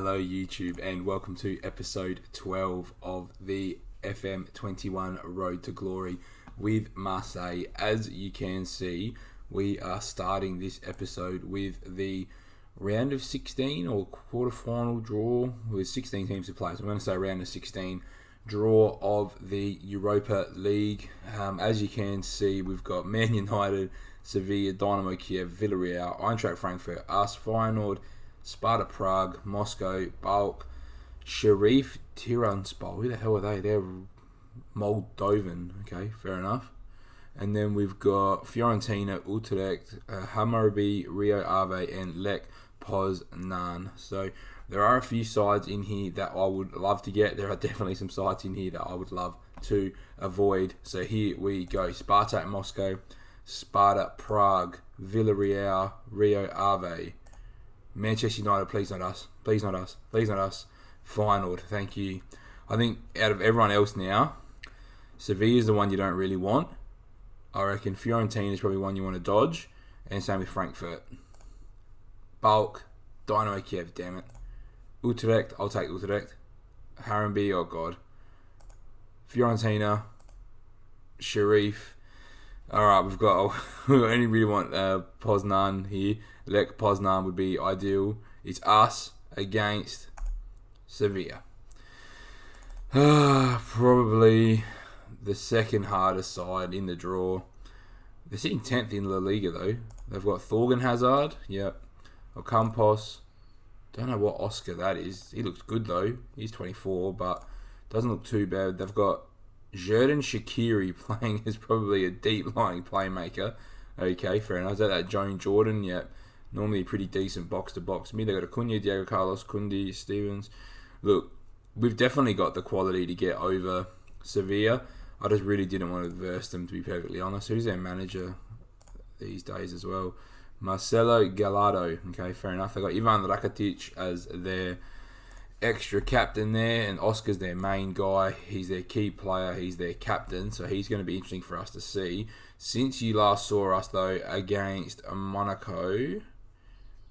Hello YouTube and welcome to episode 12 of the FM21 Road to Glory with Marseille. As you can see, we are starting this episode with the round of 16 or quarterfinal draw with 16 teams to play. So I'm going to say round of 16 draw of the Europa League. As you can see, we've got Man United, Sevilla, Dynamo Kiev, Villarreal, Eintracht Frankfurt, AS Feyenoord, Sparta Prague, Moscow, Balk, Sharif Tiraspol. Who the hell are they? They're Moldovan. Okay, fair enough. And then we've got Fiorentina, Utrecht, Hammaraby, Rio Ave, and Lech Poznan. So there are a few sides in here that I would love to get. There are definitely some sides in here that I would love to avoid. So here we go. Spartak Moscow, Sparta Prague, Villarreal, Rio Ave, Manchester United, please not us. Please not us. Please not us. Feyenoord, thank you. I think out of everyone else now, Sevilla is the one you don't really want. I reckon Fiorentina is probably one you want to dodge. And same with Frankfurt. Balk, Dynamo Kiev, damn it. Utrecht, I'll take Utrecht. Hammaraby, oh god. Fiorentina, Sharif. Alright, we only really want Poznan here. Lech Poznan would be ideal. It's us against Sevilla. Probably the second hardest side in the draw. They're sitting 10th in La Liga though. They've got Thorgan Hazard, yep. Ocampos. Don't know what Oscar that is. He looks good though. He's 24, but doesn't look too bad. They've got Xherdan Shaqiri playing as probably a deep lying playmaker. Okay, fair enough. Is that Joan Jordan? Yep. Normally pretty decent box-to-box. They've got Acuna, Diego Carlos, Kundi, Stevens. Look, we've definitely got the quality to get over Sevilla. I just really didn't want to verse them, to be perfectly honest. Who's their manager these days as well? Marcelo Gallardo. Okay, fair enough. They've got Ivan Rakitic as their extra captain there, and Oscar's their main guy. He's their key player. He's their captain, so he's going to be interesting for us to see. Since you last saw us, though, against Monaco,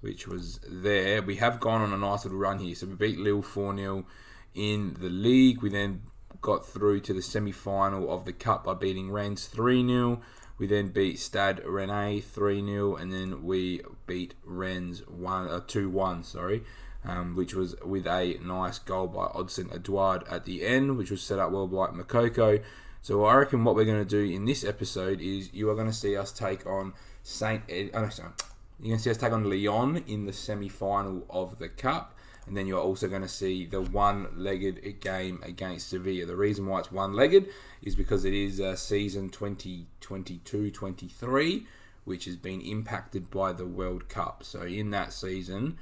which was there, we have gone on a nice little run here. So we beat Lille 4-0 in the league. We then got through to the semi-final of the Cup by beating Rennes 3-0. We then beat Stade Rennais 3-0, and then we beat Rennes 2-1, which was with a nice goal by Odsonne Edouard at the end, which was set up well by Makoko. So I reckon what we're going to do in this episode is you are going to see us take on you're going to see us take on Lyon in the semi-final of the Cup. And then you're also going to see the one-legged game against Sevilla. The reason why it's one-legged is because it is season 2022-23, which has been impacted by the World Cup. So in that season,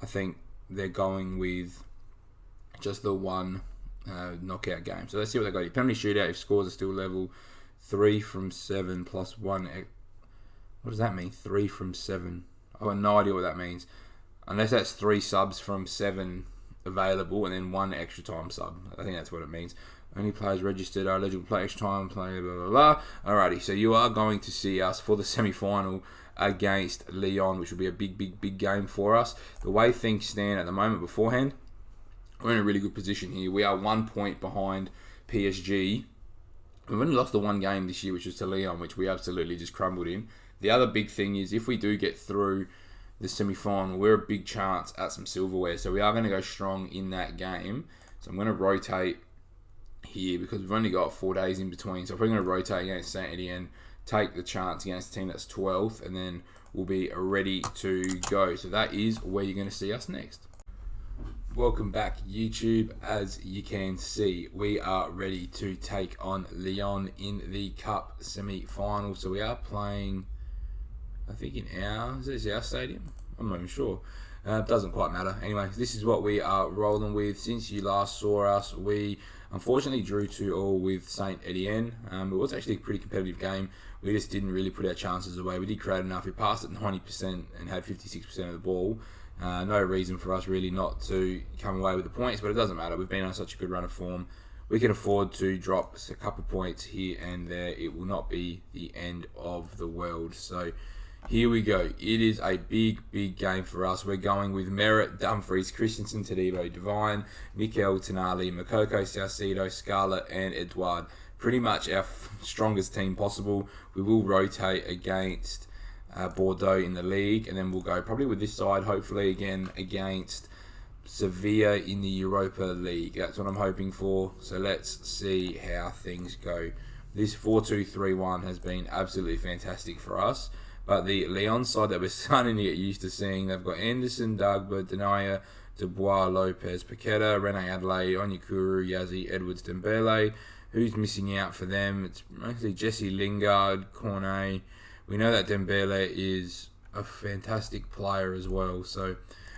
I think they're going with just the one knockout game. So let's see what they got here. Penalty shootout, if scores are still level, 3 from 7 plus 1. What does that mean? 3 from 7. I have no idea what that means. Unless that's 3 subs from 7 available and then 1 extra time sub. I think that's what it means. Only players registered are eligible to play extra time, play blah, blah, blah. Alrighty, so you are going to see us for the semi-final against Lyon, which will be a big game for us. The way things stand at the moment beforehand, we're in a really good position here. We are 1 point behind PSG. We've only lost the one game this year, which was to Lyon, which we absolutely just crumbled in. The other big thing is if we do get through the semi-final, we're a big chance at some silverware. So we are going to go strong in that game. So I'm going to rotate here because we've only got 4 days in between. So if we're going to rotate against Saint Etienne, take the chance against the team that's 12th, and then we'll be ready to go. So that is where you're going to see us next. Welcome back, YouTube. As you can see, we are ready to take on Lyon in the Cup semi-final. So we are playing, I think is this our stadium? I'm not even sure. It doesn't quite matter. Anyway, this is what we are rolling with. Since you last saw us, we unfortunately drew 2-2 with Saint Etienne. It was actually a pretty competitive game. We just didn't really put our chances away. We did create enough. We passed at 90% and had 56% of the ball. No reason for us really not to come away with the points, but it doesn't matter. We've been on such a good run of form. We can afford to drop a couple of points here and there. It will not be the end of the world. So Here we go. It is a big, big game for us. We're going with Merritt, Dumfries, Christensen, Tadibo, Devine, Mikel, Tenali, Makoko, Salcedo, Scarlett, and Edouard. Pretty much our strongest team possible. We will rotate against Bordeaux in the league, and then we'll go probably with this side, hopefully again against Sevilla in the Europa League. That's what I'm hoping for. So let's see how things go. This 4-2-3-1 has been absolutely fantastic for us. But the Lyon side that we're starting to get used to seeing, they've got Anderson, Dagba, Denaya, Dubois, Lopez, Paqueta, Rene Adelaide, Onyekuru, Yazzie, Edwards, Dembele. Who's missing out for them? It's mostly Jesse Lingard, Cornet. We know that Dembele is a fantastic player as well, so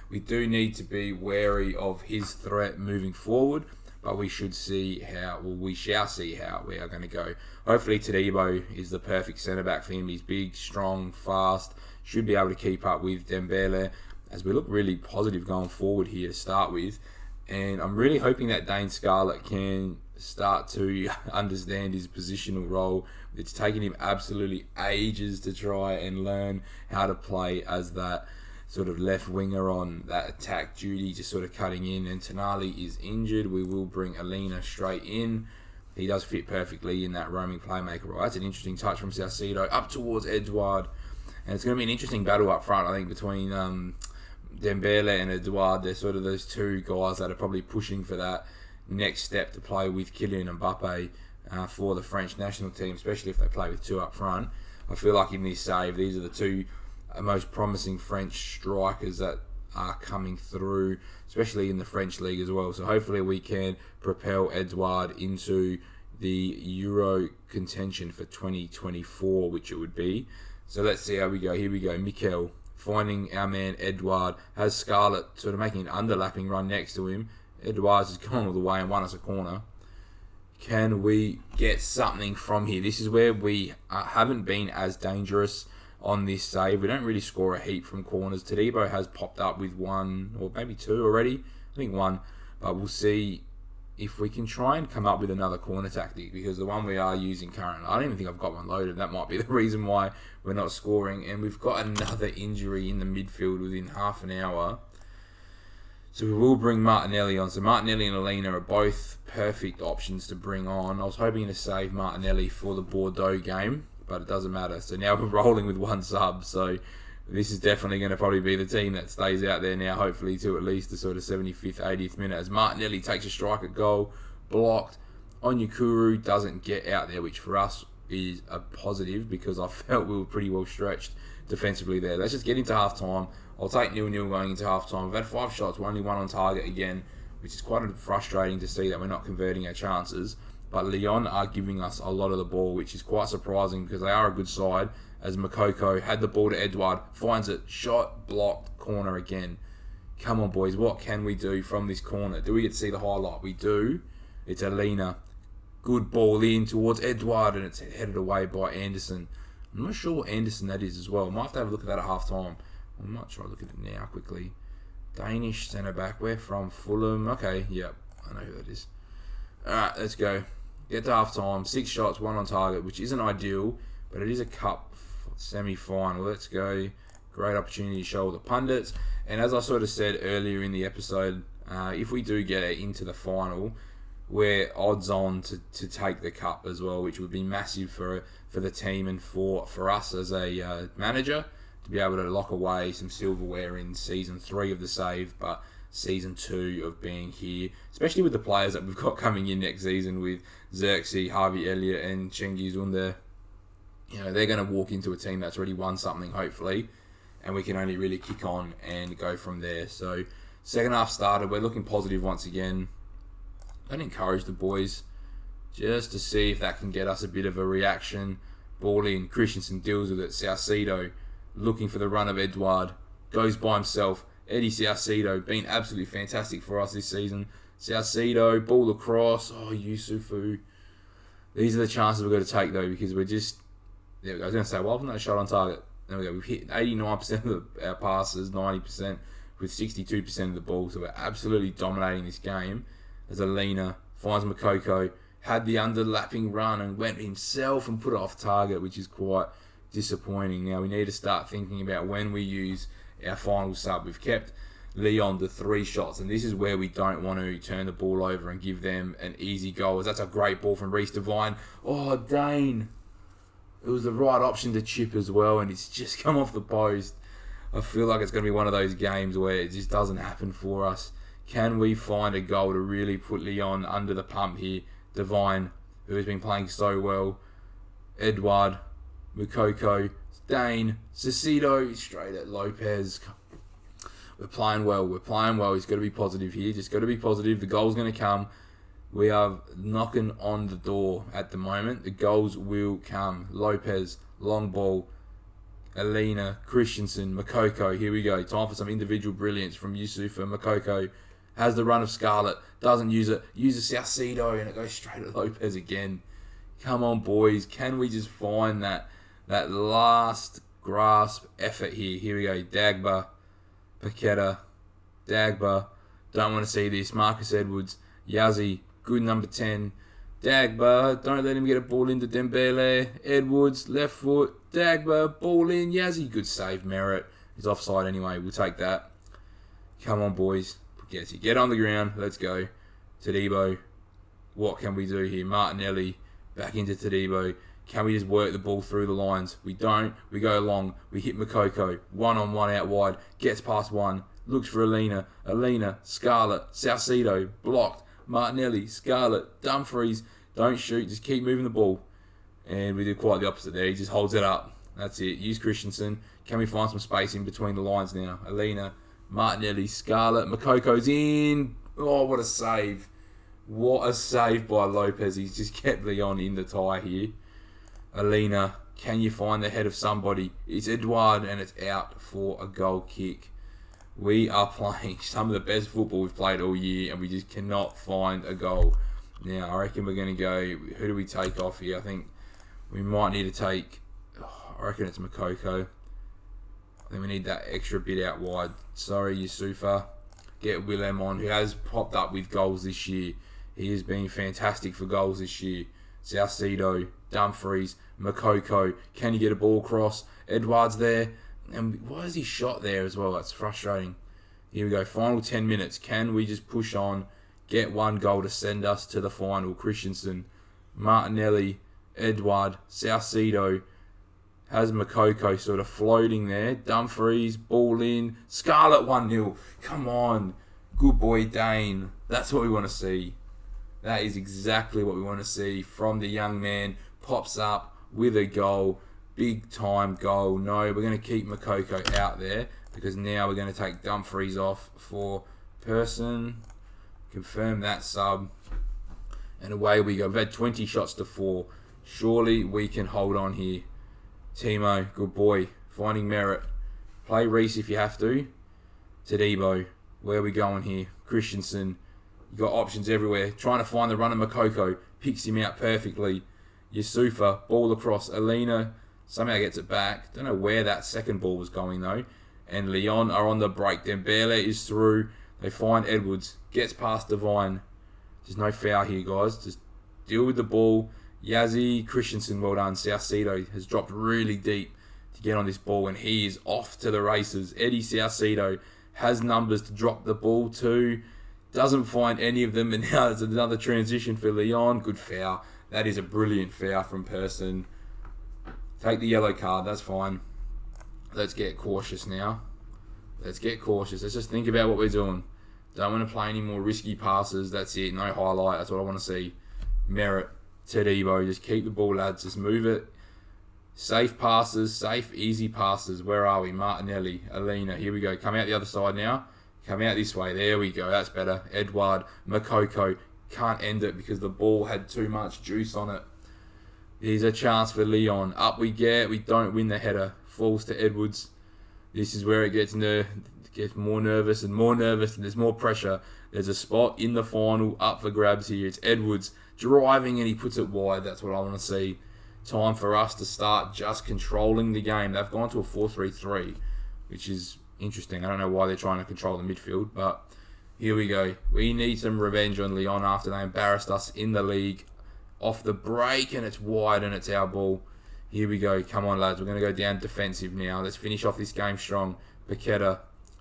we do need to be wary of his threat moving forward. But we shall see how we are going to go. Hopefully Tadibo is the perfect centre-back for him. He's big, strong, fast, should be able to keep up with Dembele, as we look really positive going forward here to start with. And I'm really hoping that Dane Scarlett can start to understand his positional role. It's taken him absolutely ages to try and learn how to play as that sort of left winger on that attack duty, just sort of cutting in. And Tenali is injured. We will bring Alina straight in. He does fit perfectly in that roaming playmaker role. That's an interesting touch from Salcedo up towards Edouard. And it's going to be an interesting battle up front, I think, between Dembele and Edouard. They're sort of those two guys that are probably pushing for that next step to play with Kylian Mbappe for the French national team, especially if they play with two up front. I feel like in this save, these are the two most promising French strikers that are coming through, especially in the French league as well. So hopefully we can propel Edouard into the Euro contention for 2024, which it would be. So let's see how we go. Here we go. Mikel finding our man Edouard, has Scarlett sort of making an underlapping run next to him. Edouard's has gone all the way and won us a corner. Can we get something from here? This is where we haven't been as dangerous on this save. We don't really score a heap from corners. Tadibo has popped up with one or maybe two already. I think one. But we'll see if we can try and come up with another corner tactic, because the one we are using currently, I don't even think I've got one loaded. That might be the reason why we're not scoring. And we've got another injury in the midfield within half an hour. So we will bring Martinelli on. So Martinelli and Alina are both perfect options to bring on. I was hoping to save Martinelli for the Bordeaux game, but it doesn't matter. So now we're rolling with one sub. So this is definitely going to probably be the team that stays out there now, hopefully to at least the sort of 75th, 80th minute, as Martinelli takes a strike at goal, blocked. Onyekuru doesn't get out there, which for us is a positive, because I felt we were pretty well stretched defensively there. Let's just get into half-time. I'll take 0-0 going into half-time. We've had 5 shots, we're only 1 on target again, which is quite frustrating to see that we're not converting our chances. But Lyon are giving us a lot of the ball, which is quite surprising because they are a good side. As Makoko had the ball to Edouard, finds it, shot, blocked, corner again. Come on, boys, what can we do from this corner? Do we get to see the highlight? We do. It's Alina. Good ball in towards Edouard, and it's headed away by Anderson. I'm not sure what Anderson that is as well. Might have to have a look at that at half-time. I might try to look at it now quickly. Danish centre-back. We're from Fulham. Okay, yep, I know who that is. Alright, let's go. Get to half-time. 6 shots, 1 on target, which isn't ideal, but it is a cup semi-final. Let's go. Great opportunity to show all the pundits. And as I sort of said earlier in the episode, if we do get it into the final, we're odds on to take the cup as well, which would be massive for the team and for us as a manager to be able to lock away some silverware in season 3 of the save, but season 2 of being here, especially with the players that we've got coming in next season with Xerxes, Harvey Elliott and Cengiz Under. You know, they're going to walk into a team that's already won something, hopefully, and we can only really kick on and go from there. So, second half started. We're looking positive once again. I'd encourage the boys just to see if that can get us a bit of a reaction. Ball in, Christensen deals with it. Salcedo looking for the run of Edouard. Goes by himself. Eddie Salcedo, been absolutely fantastic for us this season. Salcedo, ball across. Oh, Yusufu. These are the chances we've got to take, though, because we're just... There we go. I was going to say, why wasn't that shot on target? There we go. We've hit 89% of our passes, 90% with 62% of the ball. So we're absolutely dominating this game. As Alina finds Makoko, had the underlapping run and went himself and put it off target, which is quite disappointing. Now we need to start thinking about when we use our final sub. We've kept Leon to 3 shots, and this is where we don't want to turn the ball over and give them an easy goal. That's a great ball from Reece Devine. Oh, Dane. It was the right option to chip as well, and it's just come off the post. I feel like it's going to be one of those games where it just doesn't happen for us. Can we find a goal to really put Leon under the pump here? Devine, who has been playing so well. Edouard, Mukoko, Dane, Cicito, straight at Lopez. We're playing well. He's got to be positive here. Just got to be positive. The goal's going to come. We are knocking on the door at the moment. The goals will come. Lopez, long ball. Alina, Christensen, Mukoko. Here we go. Time for some individual brilliance from Yusufa. Mukoko has the run of Scarlett. Doesn't use it. Uses Saucedo, and it goes straight at Lopez again. Come on, boys. Can we just find that last grasp effort here? Here we go. Dagba, Paqueta, Dagba. Don't want to see this. Marcus Edwards, Yazzie, good number 10. Dagba, don't let him get a ball into Dembele. Edwards, left foot. Dagba, ball in. Yazzie, good save. Merritt. He's offside anyway. We'll take that. Come on, boys. Get on the ground. Let's go. Todibo. What can we do here? Martinelli. Back into Todibo. Can we just work the ball through the lines? We don't. We go long. We hit Mukoko. 1-on-1 out wide. Gets past one. Looks for Alina. Alina. Scarlett. Saucedo. Blocked. Martinelli. Scarlett. Dumfries. Don't shoot. Just keep moving the ball. And we do quite the opposite there. He just holds it up. That's it. Use Christensen. Can we find some space in between the lines now? Alina. Martinelli. Scarlett. Mukoko's in. Oh, what a save. What a save by Lopez. He's just kept Leon in the tie here. Alina, can you find the head of somebody? It's Edouard, and it's out for a goal kick. We are playing some of the best football we've played all year, and we just cannot find a goal. Now, I reckon we're going to go... Who do we take off here? I think we might need to take... I reckon it's Mukoko. I think we need that extra bit out wide. Sorry, Yusufa. Get Willem on, who has popped up with goals this year. He has been fantastic for goals this year. Saucedo, Dumfries, Mukoko. Can you get a ball across? Edouard's there. And why is he shot there as well? That's frustrating. Here we go. Final 10 minutes. Can we just push on, get one goal to send us to the final? Christensen, Martinelli, Edouard, Saucedo. Has Mukoko sort of floating there. Dumfries, ball in. Scarlett 1-0. Come on. Good boy, Dane. That's what we want to see. That is exactly what we want to see from the young man. Pops up with a goal. Big time goal. No, we're going to keep Mukoko out there because now we're going to take Dumfries off for Person. Confirm that sub. And away we go. We've had 20 shots to 4. Surely we can hold on here. Timo, good boy. Finding Merritt. Play Reece if you have to. Todibo. Where are we going here? Christensen. You got options everywhere. Trying to find the run of Mukoko. Picks him out perfectly. Yusufa. Ball across. Alina somehow gets it back. Don't know where that second ball was going though. And Leon are on the break. Dembele is through. They find Edwards. Gets past Devine. There's no foul here, guys. Just deal with the ball. Yazzie, Christensen, well done. Saucedo has dropped really deep to get on this ball, and he is off to the races. Eddie Saucedo has numbers to drop the ball to. Doesn't find any of them, and now there's another transition for Leon. Good foul. That is a brilliant foul from Person. Take the yellow card. That's fine. Let's get cautious now. Let's get cautious. Let's just think about what we're doing. Don't want to play any more risky passes. That's it. No highlight. That's what I want to see. Merritt. Todibo, just keep the ball, lads. Just move it. Safe passes, safe, easy passes. Where are we? Martinelli, Alina. Here we go. Come out the other side now. Come out this way. There we go. That's better. Edouard, Mukoko. Can't end it because the ball had too much juice on it. There's a chance for Leon. Up we get. We don't win the header. Falls to Edwards. This is where it gets more nervous and more nervous, and there's more pressure. There's a spot in the final up for grabs here. It's Edwards driving and he puts it wide. That's what I want to see. Time for us to start just controlling the game. They've gone to a 4-3-3, which is interesting. I don't know why they're trying to control the midfield, but here we go. We need some revenge on Lyon after they embarrassed us in the league. Off the break, and it's wide, and it's our ball. Here we go. Come on, lads. We're going to go down defensive now. Let's finish off this game strong. Paqueta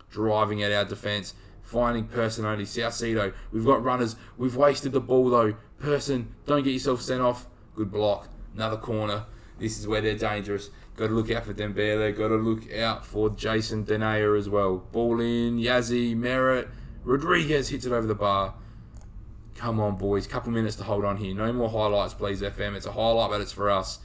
driving at our defence. Finding Person only. Saucedo. We've got runners. We've wasted the ball, though. Person, don't get yourself sent off. Good block. Another corner. This is where they're dangerous. Got to look out for Dembele. Got to look out for Jason Denayer as well. Ball in. Yazzie. Merritt. Rodriguez hits it over the bar. Come on, boys. Couple minutes to hold on here. No more highlights, please, FM. It's a highlight, but it's for us.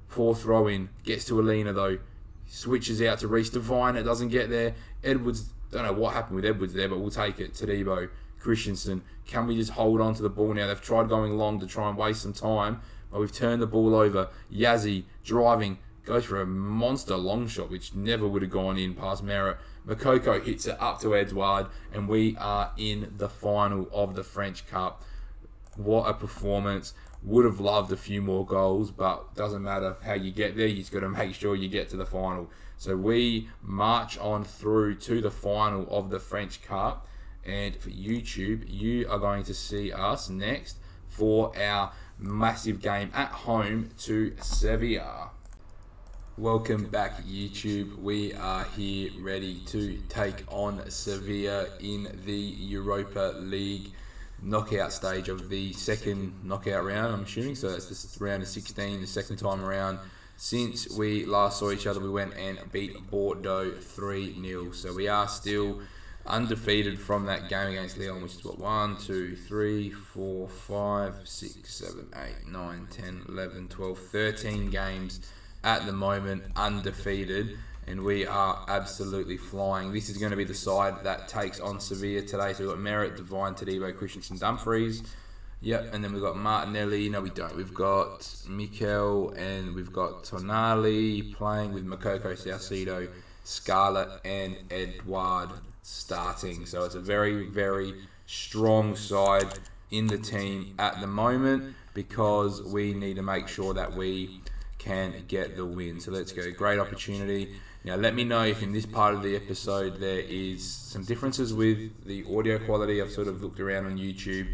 Poor throw-in. Gets to Alina, though. Switches out to Reece Devine. It doesn't get there. Edwards. Don't know what happened with Edwards there, but we'll take it. Tadibo. Christensen. Can we just hold on to the ball now? They've tried going long to try and waste some time, but we've turned the ball over. Yazzie driving. Goes for a monster long shot, which never would have gone in past Merritt. Makoko hits it up to Edouard, and we are in the final of the French Cup. What a performance. Would have loved a few more goals, but doesn't matter how you get there. You just got to make sure you get to the final. So we march on through to the final of the French Cup. And for YouTube, you are going to see us next for our massive game at home to Sevilla. Welcome back, YouTube. We are here ready to take on Sevilla in the Europa League knockout stage of the second knockout round, I'm assuming. So that's the round of 16, the second time around. Since we last saw each other, we went and beat Bordeaux 3-0. So we are still undefeated from that game against Lyon, which is what, 1, 2, 3, 4, 5, 6, 7, 8, 9, 10, 11, 12, 13 games at the moment undefeated, and we are absolutely flying. This is going to be the side that takes on Sevilla today. So we've got Merritt, Devine, Tadibo, Christensen, Dumfries. Yep, and then we've got Martinelli. No, we don't. We've got Mikel, and we've got Tonali playing with Makoko, Saucedo, Scarlett, and Edouard starting. So it's a very, very strong side in the team at the moment, because we need to make sure that we can get the win. So let's go. Great opportunity. Now let me know if in this part of the episode there is some differences with the audio quality. I've sort of looked around on YouTube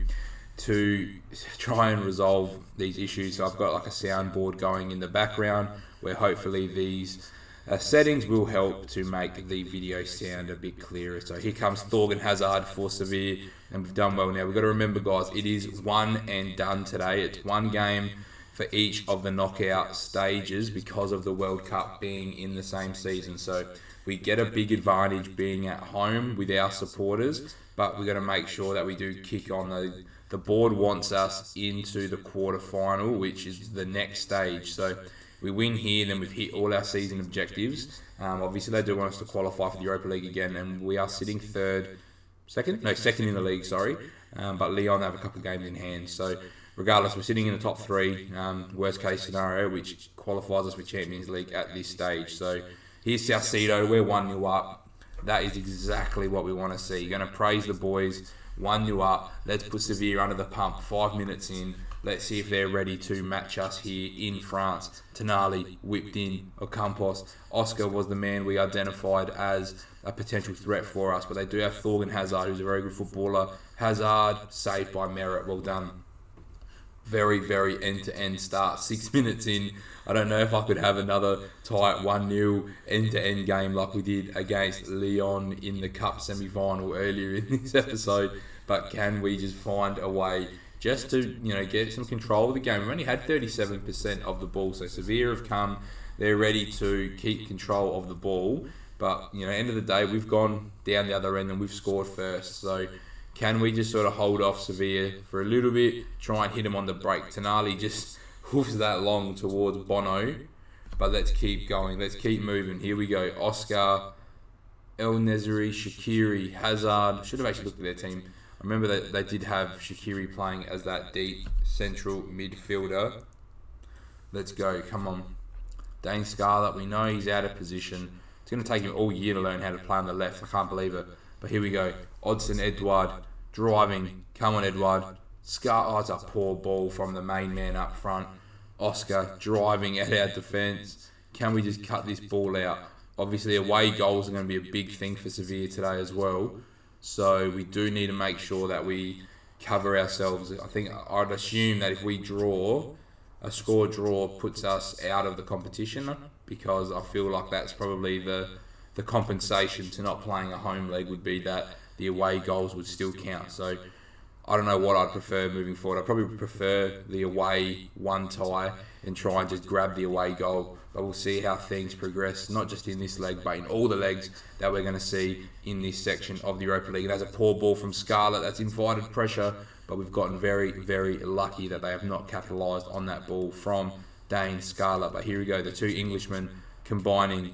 to try and resolve these issues. So I've got like a soundboard going in the background where hopefully these settings will help to make the video sound a bit clearer. So here comes Thorgan Hazard for Sevilla, and we've done well now. We've got to remember, guys, it is one and done today. It's one game for each of the knockout stages because of the World Cup being in the same season. So we get a big advantage being at home with our supporters, but we've got to make sure that we do kick on. The board wants us into the quarterfinal, which is the next stage. So we win here, then we've hit all our season objectives. Obviously, they do want us to qualify for the Europa League again, and we are sitting second in the league, sorry. But Lyon have a couple of games in hand. So regardless, we're sitting in the top three, worst case scenario, which qualifies us for Champions League at this stage. So here's Saucedo, we're 1-0 up. That is exactly what we want to see. You're going to praise the boys, 1-0 up. Let's put Sevilla under the pump, 5 minutes in. Let's see if they're ready to match us here in France. Tonali whipped in, Ocampos. Oscar was the man we identified as a potential threat for us, but they do have Thorgan Hazard, who's a very good footballer. Hazard, saved by Merritt, well done. Very, very end-to-end start. 6 minutes in. I don't know if I could have another tight 1-0 end-to-end game like we did against Lyon in the Cup semi-final earlier in this episode. But can we just find a way just to, get some control of the game? We've only had 37% of the ball, so Sevilla have come. They're ready to keep control of the ball. But, end of the day, we've gone down the other end and we've scored first. So can we just sort of hold off Sevilla for a little bit, try and hit them on the break? Tonali just hoofs that long towards Bono, but let's keep going. Let's keep moving. Here we go. Oscar, El Nezri, Shaqiri, Hazard. Should have actually looked at their team. I remember that they did have Shaqiri playing as that deep central midfielder. Let's go. Come on. Dane Scarlett, we know he's out of position. It's going to take him all year to learn how to play on the left. I can't believe it. But here we go. Odson Edouard driving. Come on, Edouard. It's a poor ball from the main man up front. Oscar driving at our defence. Can we just cut this ball out? Obviously, away goals are going to be a big thing for Sevilla today as well. So we do need to make sure that we cover ourselves. I think I'd assume that if we draw, a score draw puts us out of the competition, because I feel like that's probably the compensation to not playing a home leg would be that the away goals would still count. So I don't know what I'd prefer moving forward. I'd probably prefer the away one tie and try and just grab the away goal. But we'll see how things progress, not just in this leg, but in all the legs that we're going to see in this section of the Europa League. And there's a poor ball from Scarlett that's invited pressure, but we've gotten very, very lucky that they have not capitalised on that ball from Dane Scarlett. But here we go, the two Englishmen combining,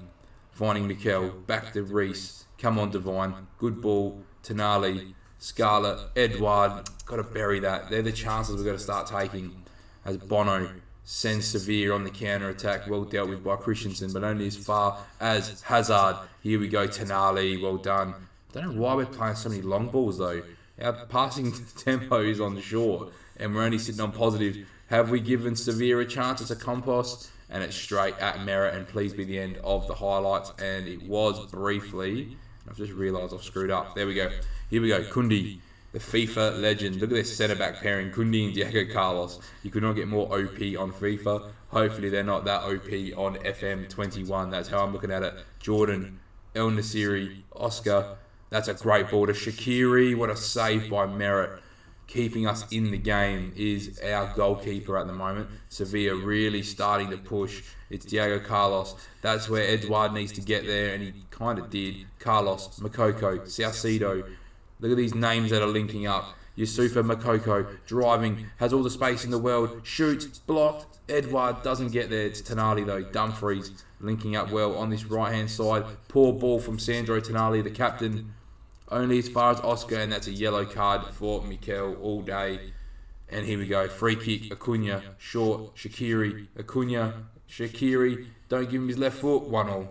finding Mikel, back to Reese. Come on, Devine. Good ball. Tonali, Scarlett, Edouard. Got to bury that. They're the chances we've got to start taking. As Bono sends Sevilla on the counter-attack. Well dealt with by Christensen, but only as far as Hazard. Here we go, Tonali. Well done. Don't know why we're playing so many long balls, though. Our passing tempo is on short, and we're only sitting on positive. Have we given Sevilla a chance? It's a compost, and it's straight at Merritt, and please be the end of the highlights. And it was briefly. I've just realised I've screwed up. There we go. Here we go. Kundi, the FIFA legend. Look at this centre-back pairing, Kundi and Diego Carlos. You could not get more OP on FIFA. Hopefully they're not that OP on FM21. That's how I'm looking at it. Jordan, El Nasiri, Oscar. That's a great ball to Shaqiri. What a save by Merritt. Keeping us in the game is our goalkeeper at the moment. Sevilla really starting to push. It's Diego Carlos. That's where Edouard needs to get there, and he kind of did. Carlos, Makoko, Salcido. Look at these names that are linking up. Yusufa Makoko driving, has all the space in the world, shoots, blocked. Edouard doesn't get there. It's Tonali though. Dumfries linking up well on this right-hand side. Poor ball from Sandro Tonali, the captain. Only as far as Oscar, and that's a yellow card for Mikel all day. And here we go. Free kick, Acuna, short, Shaqiri, Acuna, Shaqiri. Don't give him his left foot. 1-1.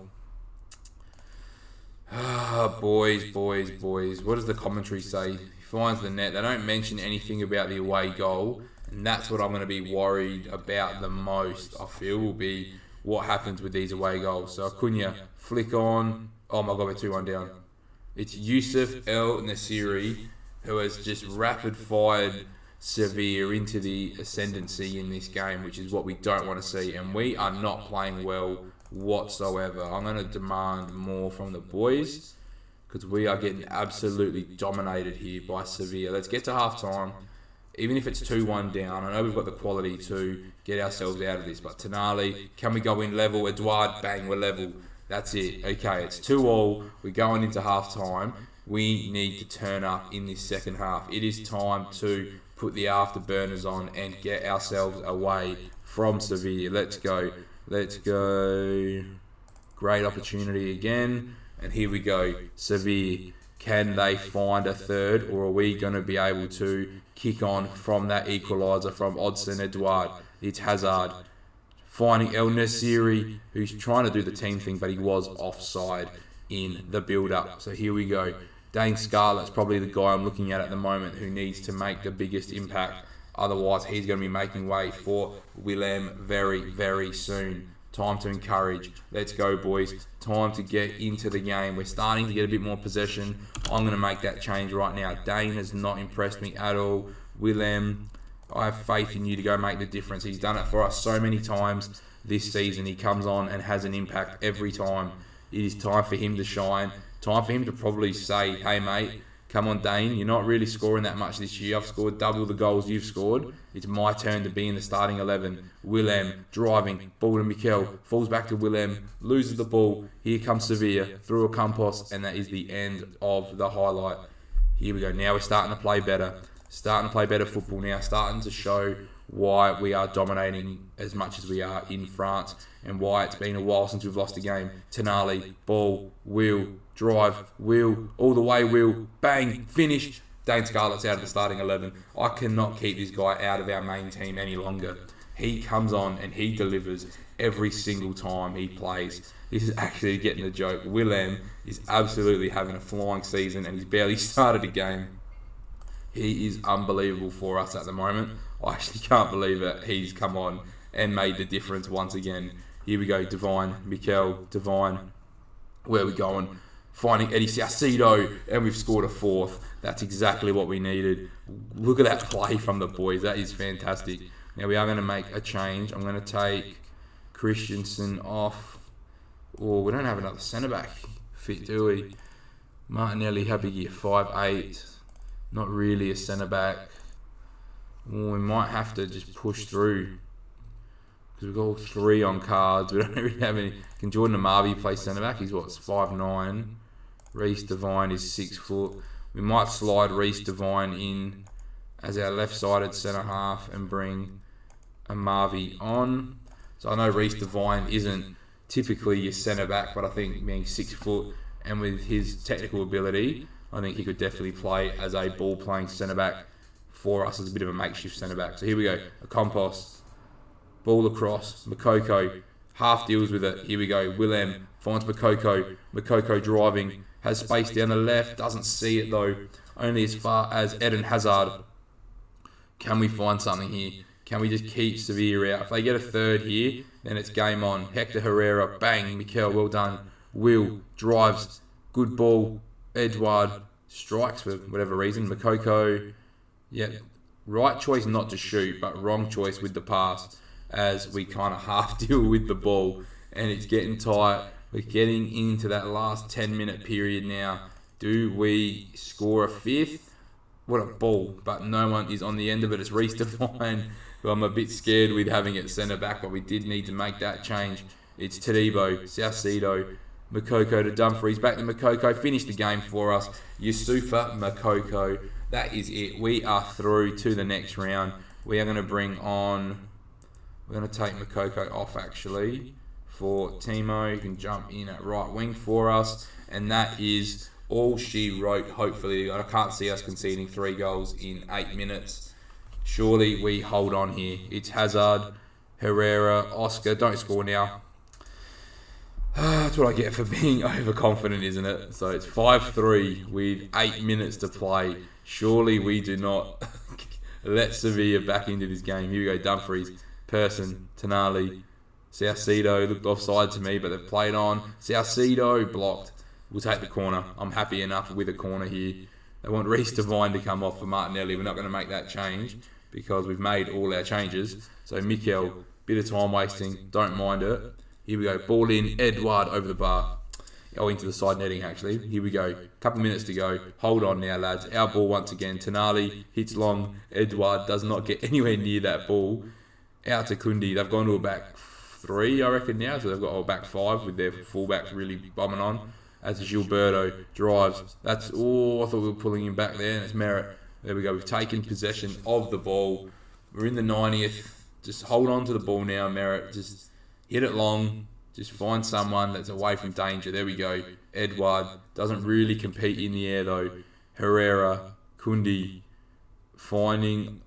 Boys. What does the commentary say? He finds the net. They don't mention anything about the away goal. And that's what I'm going to be worried about the most, I feel, will be what happens with these away goals. So Acuna, flick on. Oh my God, we're 2-1 down. It's Yusuf El Nasiri who has just rapid-fired Sevilla into the ascendancy in this game, which is what we don't want to see. And we are not playing well whatsoever. I'm going to demand more from the boys because we are getting absolutely dominated here by Sevilla. Let's get to half-time. Even if it's 2-1 down, I know we've got the quality to get ourselves out of this, but Tonali, can we go in level? Edouard, bang, we're level. That's it. Okay, it's 2-2. We're going into half-time. We need to turn up in this second half. It is time to put the afterburners on and get ourselves away from Sevilla. Let's go. Let's go. Great opportunity again. And here we go. Sevilla. Can they find a third, or are we going to be able to kick on from that equaliser from Odsonne Edouard? It's Hazard. Finding El Nasiri, who's trying to do the team thing, but he was offside in the build-up. So here we go. Dane Scarlett's probably the guy I'm looking at the moment who needs to make the biggest impact. Otherwise, he's going to be making way for Willem very, very soon. Time to encourage. Let's go, boys. Time to get into the game. We're starting to get a bit more possession. I'm going to make that change right now. Dane has not impressed me at all. Willem, I have faith in you to go make the difference. He's done it for us so many times this season. He comes on and has an impact every time. It is time for him to shine. Time for him to probably say, hey, mate, come on, Dane. You're not really scoring that much this year. I've scored double the goals you've scored. It's my turn to be in the starting 11. Willem, driving, ball to Mikel, falls back to Willem, loses the ball. Here comes Sevilla, through a compost, and that is the end of the highlight. Here we go. Now we're starting to play better. Starting to play better football now. Starting to show why we are dominating as much as we are in France and why it's been a while since we've lost a game. Tonali, ball, Will, drive, Will, all the way, Will, bang, finish. Dane Scarlett's out of the starting 11. I cannot keep this guy out of our main team any longer. He comes on and he delivers every single time he plays. This is actually getting a joke. Willem is absolutely having a flying season and he's barely started a game. He is unbelievable for us at the moment. I actually can't believe it. He's come on and made the difference once again. Here we go, Devine, Mikel, Devine. Where are we going? Finding Eddie Salcido, and we've scored a fourth. That's exactly what we needed. Look at that play from the boys. That is fantastic. Now we are going to make a change. I'm going to take Christensen off. Or we don't have another centre-back fit, do we? Martinelli, how big here? 5'8". Not really a centre-back. Well, we might have to just push through. Because we've got all 3 on cards. We don't really have any. Can Jordan Amavi play centre-back? He's what, 5'9". Reece Devine is 6 foot. We might slide Reece Devine in as our left-sided centre-half and bring Amavi on. So I know Reece Devine isn't typically your centre-back, but I think being 6 foot and with his technical ability, I think he could definitely play as a ball-playing centre-back for us as a bit of a makeshift centre-back. So here we go. A Compost. Ball across. Makoko. Half deals with it. Here we go. Willem finds Makoko. Makoko driving. Has space down the left. Doesn't see it though. Only as far as Eden Hazard. Can we find something here? Can we just keep Sevilla out? If they get a third here, then it's game on. Hector Herrera. Bang. Mikel, well done. Will drives. Good ball. Edouard strikes for whatever reason. Makoko. Yeah. Right choice not to shoot, but wrong choice with the pass. As we kind of half deal with the ball and it's getting tight. We're getting into that last 10-minute period now. Do we score a 5th? What a ball, but no one is on the end of it. It's Reece Devine, who I'm a bit scared with having it centre back, but we did need to make that change. It's Tadibo, Saucedo, Makoko to Dumfries, back to Makoko, finish the game for us. Yusufa Makoko, that is it. We are through to the next round. We are going to bring on... We're going to take Makoko off, actually, for Timo. He can jump in at right wing for us. And that is all she wrote, hopefully. I can't see us conceding 3 goals in 8 minutes. Surely we hold on here. It's Hazard, Herrera, Oscar. Don't score now. That's what I get for being overconfident, isn't it? So it's 5-3 with 8 minutes to play. Surely we do not let Sevilla back into this game. Here we go, Dumfries. Person, Tonali, Saucedo looked offside to me, but they've played on. Saucedo blocked. We'll take the corner. I'm happy enough with a corner here. They want Reece Devine to come off for Martinelli. We're not going to make that change because we've made all our changes. So Mikel, bit of time wasting. Don't mind it. Here we go. Ball in. Edouard over the bar. Oh, into the side netting, actually. Here we go. Couple minutes to go. Hold on now, lads. Our ball once again. Tonali hits long. Edouard does not get anywhere near that ball. Out to Kundi. They've gone to a back 3, I reckon, now. So they've got a back 5 with their fullbacks really bombing on. As Gilberto drives. That's, oh, I thought we were pulling him back there. And it's Merritt. There we go. We've taken possession of the ball. We're in the 90th. Just hold on to the ball now, Merritt. Just hit it long. Just find someone that's away from danger. There we go. Edouard doesn't really compete in the air, though. Herrera, Kundi, finding...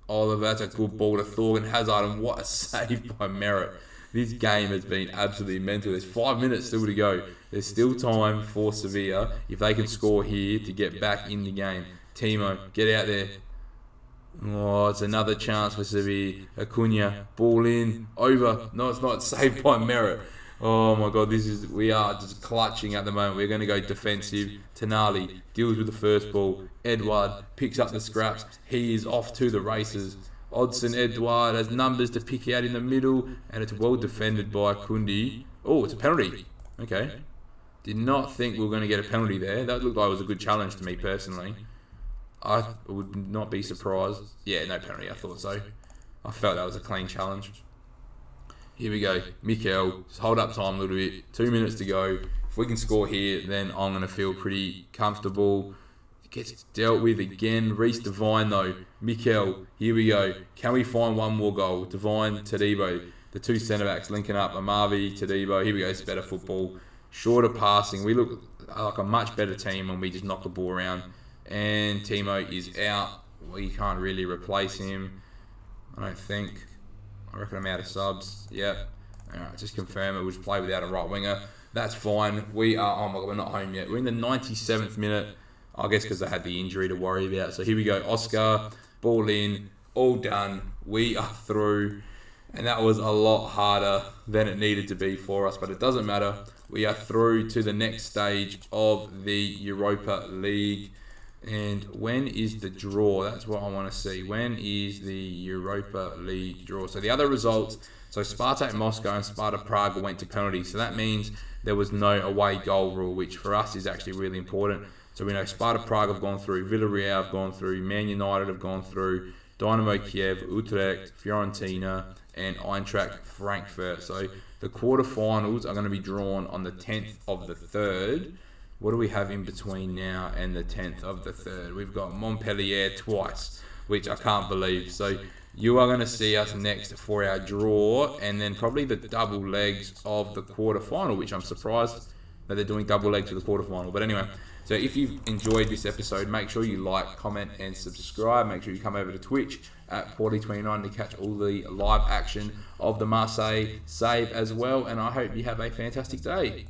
Oliver, that's a good ball to Thorgan Hazard, and what a save by Merritt. This game has been absolutely mental. There's 5 minutes still to go. There's still time for Sevilla, if they can score here, to get back in the game. Timo, get out there. Oh, it's another chance for Sevilla. Acuna, ball in, over. No, it's not. Saved by Merritt. Oh my God, we are just clutching at the moment. We're going to go defensive. Tonali deals with the first ball. Edouard picks up the scraps. He is off to the races. Odson Edouard has numbers to pick out in the middle, and it's well defended by Kundi. Oh, it's a penalty. Okay. Did not think we were going to get a penalty there. That looked like it was a good challenge to me personally. I would not be surprised. Yeah, no penalty. I thought so. I felt that was a clean challenge. Here we go. Mikel, just hold up time a little bit. 2 minutes to go. If we can score here, then I'm going to feel pretty comfortable. It gets dealt with again. Reece Devine, though. Mikel, here we go. Can we find one more goal? Devine, Tadibo. The 2 centre-backs linking up. Amavi, Tadibo. Here we go. It's better football. Shorter passing. We look like a much better team when we just knock the ball around. And Timo is out. We can't really replace him, I don't think. I reckon I'm out of subs. Yep. Alright, just confirm it. We'll just play without a right winger. That's fine. We are... Oh my God, we're not home yet. We're in the 97th minute. I guess because I had the injury to worry about. So here we go. Oscar, ball in, all done. We are through. And that was a lot harder than it needed to be for us. But it doesn't matter. We are through to the next stage of the Europa League. And when is the draw? That's what I want to see. When is the Europa League draw? So the other results, so Spartak Moscow and Sparta Prague went to penalties. So that means there was no away goal rule, which for us is actually really important. So we know Sparta Prague have gone through, Villarreal have gone through, Man United have gone through, Dynamo Kiev, Utrecht, Fiorentina, and Eintracht Frankfurt. So the quarterfinals are going to be drawn on the 10th of the 3rd. What do we have in between now and the 10th of the 3rd? We've got Montpellier twice, which I can't believe. So you are going to see us next for our draw, and then probably the double legs of the quarterfinal, which I'm surprised that they're doing double legs for the quarterfinal. But anyway, so if you've enjoyed this episode, make sure you like, comment, and subscribe. Make sure you come over to Twitch at Porty29 to catch all the live action of the Marseille save as well. And I hope you have a fantastic day.